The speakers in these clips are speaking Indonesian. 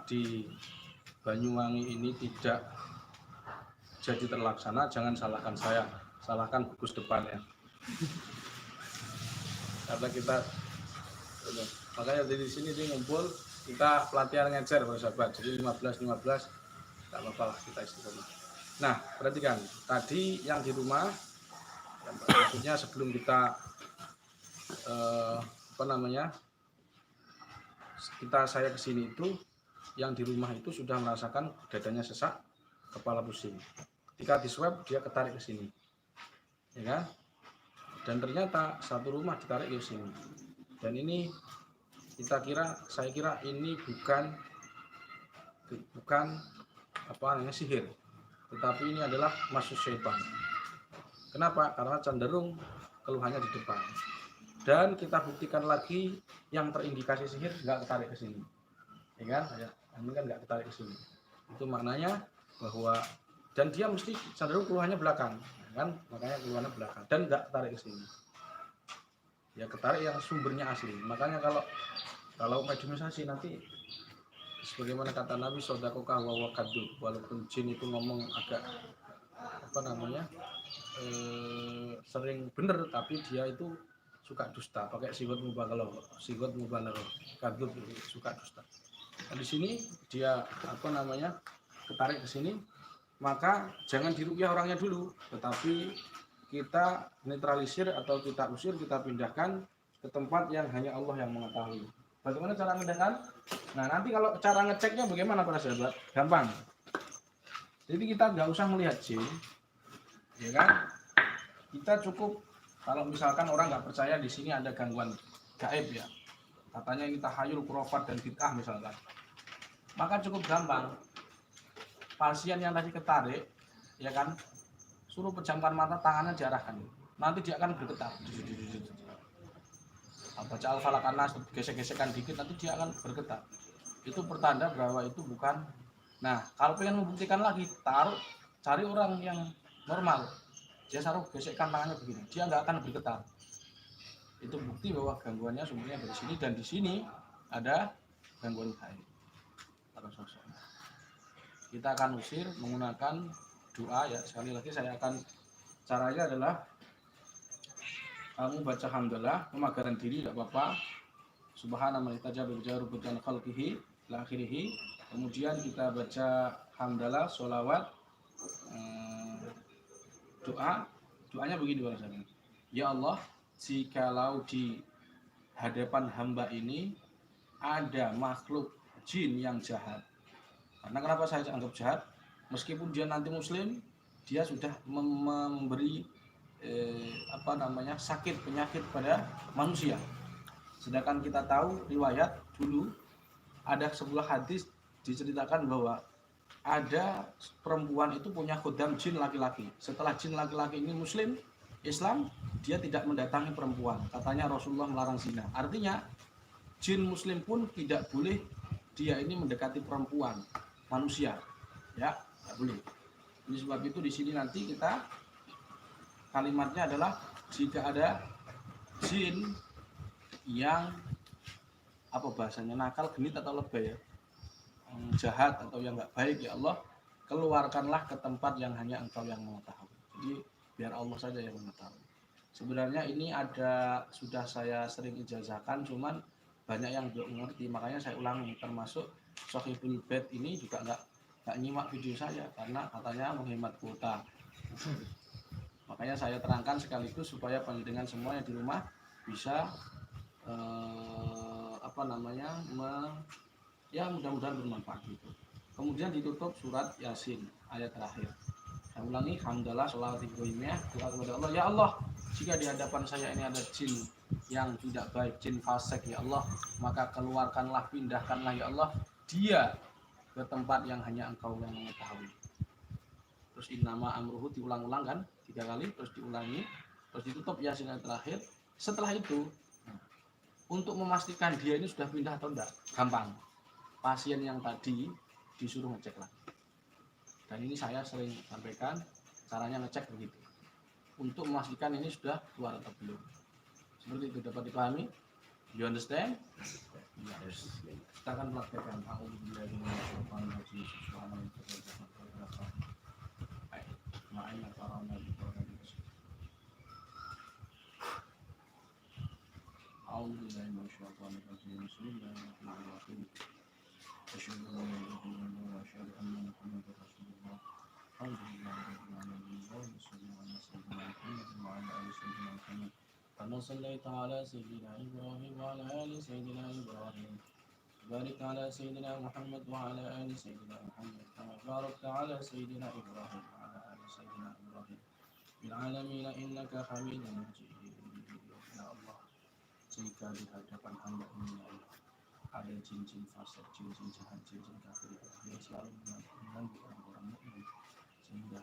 di Banyuwangi ini tidak jadi terlaksana, jangan salahkan saya, salahkan gugus depannya. Karena kita, makanya di sini dia ngumpul, kita pelatihan ngecer Pak sahabat, jadi 15 tak apa-apa lah kita istiqomah. Nah, perhatikan tadi yang di rumah, maksudnya sebelum kita saya kesini itu, yang di rumah itu sudah merasakan dadanya sesak, kepala pusing. Ketika di swab dia ketarik ke sini, ya kan? Dan ternyata satu rumah ditarik ke sini. Dan ini saya kira ini bukan sihir, tetapi ini adalah masuk syaitan. Kenapa? Karena cenderung keluhannya di depan. Dan kita buktikan lagi yang terindikasi sihir nggak ketarik ke sini, ya kan? Ini kan nggak ketarik ke sini. Itu maknanya bahwa, dan dia mesti cenderung keluhannya belakang, ya kan? Makanya keluhannya belakang dan nggak ketarik ke sini. Ya ketarik yang sumbernya asli. Makanya kalau mediumisasi nanti, sebagaimana kata Nabi, sodakokah wa wakadub, walaupun jin itu ngomong agak sering bener, tapi dia itu suka dusta, pakai sigot mubalaghah, kadub, suka dusta. Nah, di sini dia ketarik ke sini, maka jangan diruqyah orangnya dulu, tetapi kita netralisir atau kita usir, kita pindahkan ke tempat yang hanya Allah yang mengetahui. Bagaimana cara memindahkan? Nah, nanti kalau cara ngeceknya bagaimana para sahabat? Gampang. Jadi kita nggak usah melihat jin, ya kan? Kita cukup, kalau misalkan orang nggak percaya di sini ada gangguan gaib ya, katanya ini tahayul, khurafat dan bid'ah misalkan, maka cukup gampang. Pasien yang tadi ketarik, ya kan, suruh pejamkan mata, tangannya diarahkan, nanti dia akan bergetar. Baca al-falaq an-nas, gesek-gesekan dikit, nanti dia akan bergetar. Itu pertanda bahwa itu bukan. Nah, kalau pengen membuktikan lagi, cari orang yang normal, dia gesekkan tangannya begini, dia nggak akan bergetar. Itu bukti bahwa gangguannya sumbernya dari sini, dan di sini ada gangguan gaib. Kita akan usir menggunakan doa ya. Sekali lagi caranya adalah kamu baca hamdalah, pemagaran diri tidak apa-apa, subhanallah tajabir jarubutan khalqihi ila akhirih. Kemudian kita baca hamdalah, sholawat, doanya begini bahasanya. Ya Allah, jikalau di hadapan hamba ini ada makhluk jin yang jahat. Karena kenapa saya anggap jahat? Meskipun dia nanti muslim, dia sudah memberi sakit, penyakit pada manusia. Sedangkan kita tahu riwayat dulu ada sebuah hadis diceritakan bahwa ada perempuan itu punya khodam jin laki-laki. Setelah jin laki-laki ini muslim, Islam, dia tidak mendatangi perempuan. Katanya Rasulullah melarang zina. Artinya jin muslim pun tidak boleh dia ini mendekati perempuan, manusia. Ya, tidak boleh. Ini sebab itu di sini nanti kita kalimatnya adalah jika ada jin yang nakal, genit atau lebay ya, jahat atau yang nggak baik, ya Allah, keluarkanlah ke tempat yang hanya Engkau yang mengetahui. Jadi biar Allah saja yang mengetahui. Sebenarnya ini sudah saya sering ijazahkan, cuman banyak yang belum mengerti, makanya saya ulangi. Termasuk Sohibul Bait ini juga nggak nyimak video saya karena katanya menghemat kuota. Makanya saya terangkan sekaligus supaya pendengar semuanya di rumah bisa mudah-mudahan bermanfaat gitu. Kemudian ditutup surat Yasin ayat terakhir. Saya ulangi, hamdalah, sholawat ibrahimiyah, doa kepada Allah. Ya Allah, jika di hadapan saya ini ada jin yang tidak baik, jin fasik, ya Allah, maka keluarkanlah, pindahkanlah ya Allah dia ke tempat yang hanya Engkau yang mengetahui. Terus innama amruhu diulang-ulang kan 3 kali, terus diulangi, terus ditutup Yasin ayat terakhir. Setelah itu, untuk memastikan dia ini sudah pindah atau enggak, gampang. Pasien yang tadi disuruh ngecek lagi. Dan ini saya sering sampaikan, caranya ngecek begitu. Untuk memastikan ini sudah keluar atau belum. Seperti itu, dapat dipahami? You understand? Yes. Kita akan praktekkan. الشيطان الرجيم بسم الله الرحمن الرحيم أشهد أن لا إله إلا الله وأشهد أن محمدا رسول الله الحمد لله رب العالمين اللهم صل على سيدنا محمد وعلى آل سيدنا محمد كما صليت على سيدنا إبراهيم وعلى آل سيدنا إبراهيم بارك على سيدنا محمد وعلى آل سيدنا محمد كما باركت على سيدنا إبراهيم وعلى آل سيدنا إبراهيم في العالمين إنك حميد مجيد. Ya Allah, jika di hadapan hamba ini ya Allah ada jin-jin fasik, jin-jin jahat, jin-jin kafir yang selalu mengganggu orang-orang mukmin sehingga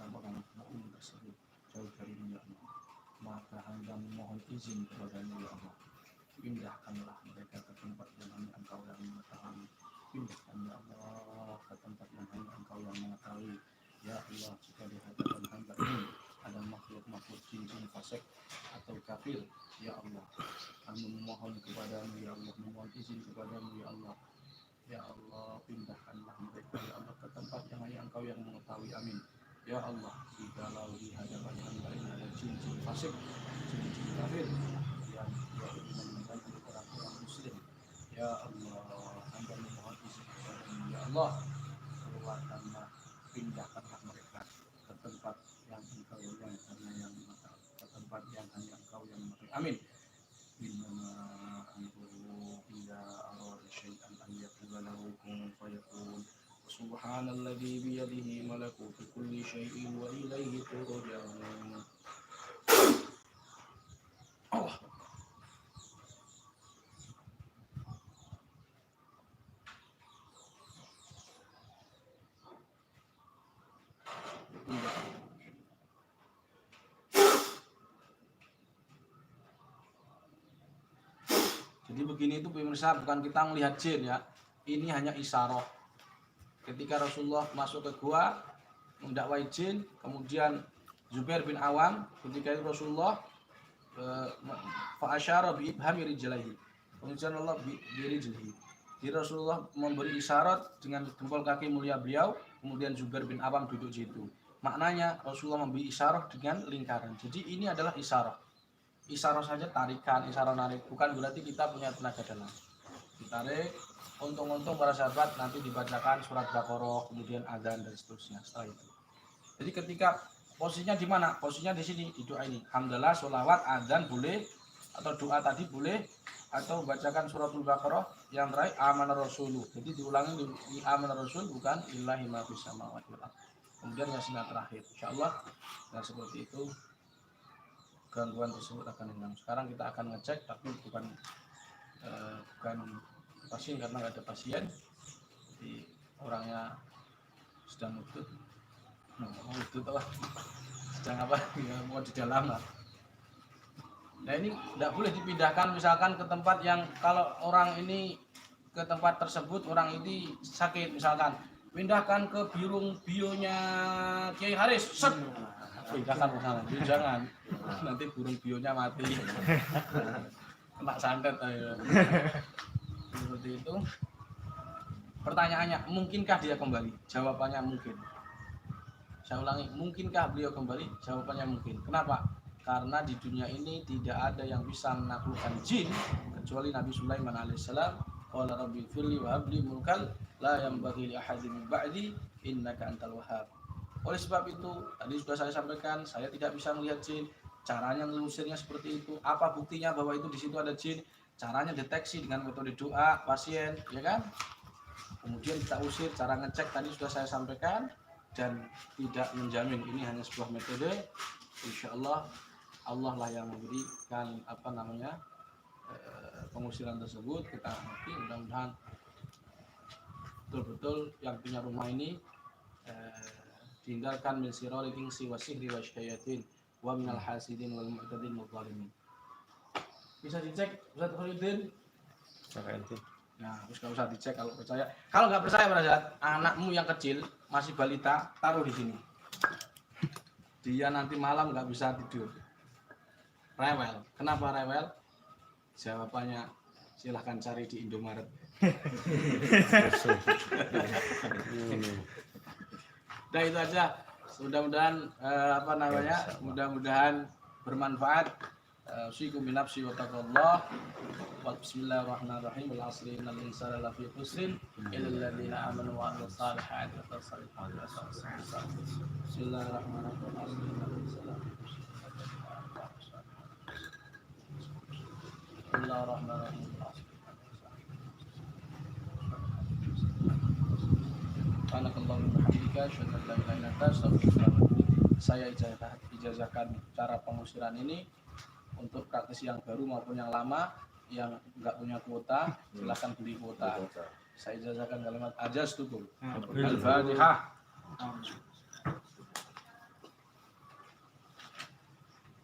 orang-orang mukmin tersebut jauh darimu ya Allah, maka hamba memohon izin kepadamu ya Allah, pindahkanlah mereka ke tempat yang hanya Engkau yang mengetahui. Pindahkan ya Allah ke tempat yang hanya Engkau yang mengetahui. Ya Allah, jika di hadapan hamba ini ada makhluk-makhluk jin-jin fasik atau kafir, ya Allah, kami memohon kepadamu ya Allah, memohon izin kepadamu ya Allah. Ya Allah, pindahkanlah mereka ya Allah ke tempat yang hanya Engkau yang mengetahui. Amin. Ya Allah, jikalau di hadapan hamba ini ada jin-jin fasik, jin-jin kafir yang mengganggu orang-orang muslim, ya Allah, hamba memohon izin kepadamu ya Allah, keluarkanlah, pindahkanlah mereka ke tempat yang Engkau yang hanya yang mengetahui, ke tempat yang hanya Engkau yang mengetahui. Amin. Innama amruhu idza arada syai'an an yaqula lahu kun fayakun. Subhanalladzi biyadihi malakutu kulli syai'in wa ilaihi turja'un. Allah. Jadi begini itu pemirsa, bukan kita melihat jin ya, ini hanya isyarah. Ketika Rasulullah masuk ke gua mendakwai jin, kemudian Zubair bin Awam, ketika itu Rasulullah fa'asyara bi ibhami rijlaihi, kemudian Allah bi rijlihi. Jadi Rasulullah memberi isyarat dengan jempol kaki mulia beliau, kemudian Zubair bin Awam duduk di situ. Maknanya Rasulullah memberi isyarat dengan lingkaran. Jadi ini adalah isyarat. Isyarat saja, tarikan, isyarat narik, bukan berarti kita punya tenaga dalam. Ditarik, untung-untung para sahabat nanti dibacakan surat Baqarah, kemudian adzan dan seterusnya setelah itu. Jadi ketika posisinya di mana? Posisinya di sini, di doa ini. Hamdalah, sholawat, adzan boleh, atau doa tadi boleh, atau bacakan suratul Baqarah yang terakhir amanar rasuluh. Jadi diulangi di amanar rasul, bukan lillahi ma fis samawati wal ardh. Kemudian Yasin terakhir. Insyaallah dan seperti itu gangguan tersebut akan hilang. Sekarang kita akan ngecek, tapi bukan pasien karena nggak ada pasien, jadi orangnya sedang wudhu. Wudhu apa? Sedang apa? Ya, mau di dalam lah. Nah ini tidak boleh dipindahkan misalkan ke tempat yang kalau orang ini ke tempat tersebut orang ini sakit misalkan, pindahkan ke bionya Kiai Haris, set. Pindahkan ke sana, jangan nanti burung bionya mati, kena santet. Seperti itu. Pertanyaannya, mungkinkah dia kembali? Jawabannya mungkin. Saya ulangi, mungkinkah beliau kembali? Jawabannya mungkin. Kenapa? Karena di dunia ini tidak ada yang bisa menaklukkan jin kecuali Nabi Sulaiman alaihissalam. Qala rabbil firli wa habli mulkan la yanbaghi li ahadin min ba'di innaka antal wahhab. Oleh sebab itu, tadi sudah saya sampaikan, saya tidak bisa melihat jin. Caranya melusirnya seperti itu. Apa buktinya bahwa itu di situ ada jin? Caranya deteksi dengan metode doa pasien, ya kan? Kemudian kita usir, cara ngecek tadi sudah saya sampaikan dan tidak menjamin, ini hanya sebuah metode. Insya Allah, Allah lah yang memberikan pengusiran tersebut. Kita ngerti, mudah-mudahan betul-betul yang punya rumah ini dihindarkan min sirril insi wa sihri wa syayatin wa minal hasidin wal mu'tadin wal zalimin. Bisa dicek Ustaz Khalidin? Nah, terus nggak usah dicek kalau percaya. Kalau nggak percaya pada saat anakmu yang kecil masih balita, taruh di sini. Dia nanti malam nggak bisa tidur. Rewel. Kenapa rewel? Jawabannya silahkan cari di Indomaret. Nah itu aja. Mudah-mudahan mudah-mudahan bermanfaat. usikum bi nafsi wa taqallah wa bismillahirrahmanirrahim wal asri innal insana lafi khusrin illa alladziina aamanu wa 'amilus shalihati wa tawassaw bil haqqi wa tawassaw bis sabr. Bismillahirrahmanirrahim. Wal asri innal insana lafi khusrin illa alladziina aamanu wa 'amilus shalihati. Bismillahirrahmanirrahim. Saya ijazahkan cara pengusiran ini untuk praktisi yang baru maupun yang lama yang nggak punya kuota silahkan beli kuota. Saya ijazahkan kalimat ajaztukum. Al-Fatihah.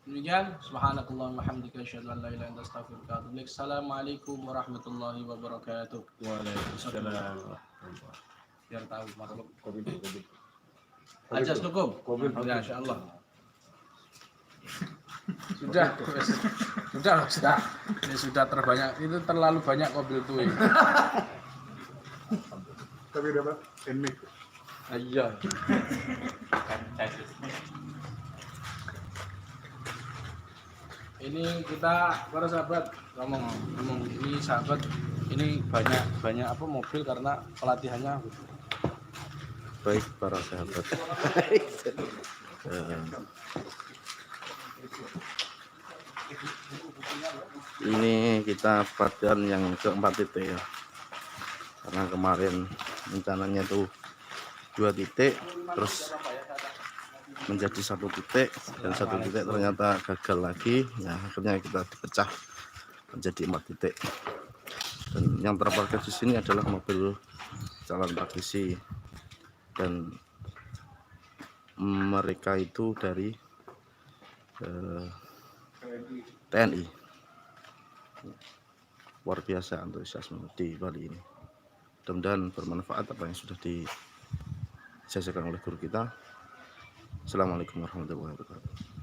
Demikian, subhanakallahumma hamdika asyhadu an la ilaha illa anta astaghfiruka wa atubu ilaik. Assalamualaikum warahmatullahi wabarakatuh. Waalaikumsalam. Biar tahu makhluk. Covid. Ajas cukup. Ya, insyaallah. Sudah. Ini sudah terbanyak. Itu terlalu banyak mobil tuh. Tapi dapat endmik. Iya. Ini kita para sahabat ngomong ini sahabat ini banyak apa mobil karena pelatihannya Baik para sahabat. Ini kita pelatihan yang keempat itu ya. Karena kemarin rencananya tuh 2 titik, terus menjadi 1 titik, dan 1 titik ternyata gagal lagi. Ya akhirnya kita dipecah menjadi 4 titik. Dan yang terparkir di sini adalah mobil calon praktisi, dan mereka itu dari TNI. Luar biasa antusiasme di Bali ini. Mudah-mudahan bermanfaat apa yang sudah dijajarkan oleh guru kita. Assalamualaikum warahmatullahi wabarakatuh.